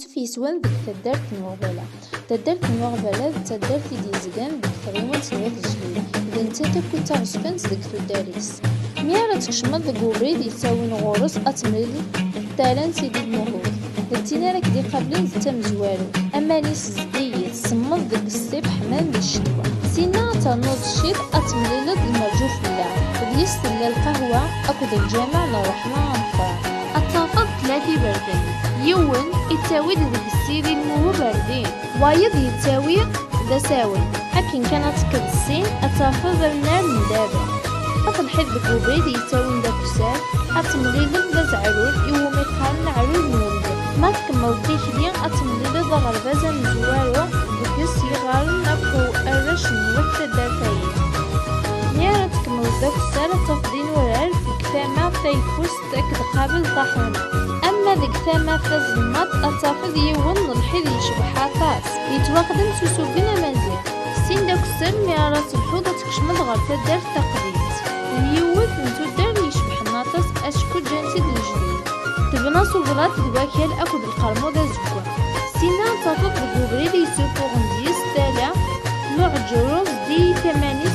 في سوان ديك تدارت المغبلة. تدارت المغبلة تدارت دي زقان ديك تغيوان سوات الجليل. إذا نتا كنت عرفانت ديك تداريس ميارا تكشمض ديك وبريد يساوي غورس أتمريل تالان سيدي المهود دتينا راك دي قابلين تمزوالو أما نيس زدية تصمض ديك السيب حمان دي الشتوى سينا تنوض الشيط أتمريل المرجوف بالله وديس تلا القهوة أكد الجامع نروحنا غنفار أتفض ثلاثي بردين يون يتاوي ديك السيري المهو بردين وايض يتاوي دا ساوي حكين كانت كدسين أتفض النار من دابا الحيط ديك وبريد يتاوي دا كسار أتمريل دا زعرور يوم يقارن عرور نولد ما تكمل ديك لين أتمريل دا غربازة مزوارو بكس يغارن أبو أرش نوت داتاي نيارا تكمل دا كسار تفضين ورار في كتامة تايكوس تاك قابل طاحونة أما ديك ثامة فازلمات أتافض يون الحيط يشبح عطاس يتواخدم سوسوبين مزيان سين دا كسار ميارا الحوضة تكشمل غرفة دار تقليد يوث نتو الدار يشبح الناطس أشكو جانسي الجديد تبنى صبرات دواكيال أكد القرمو دا زكوة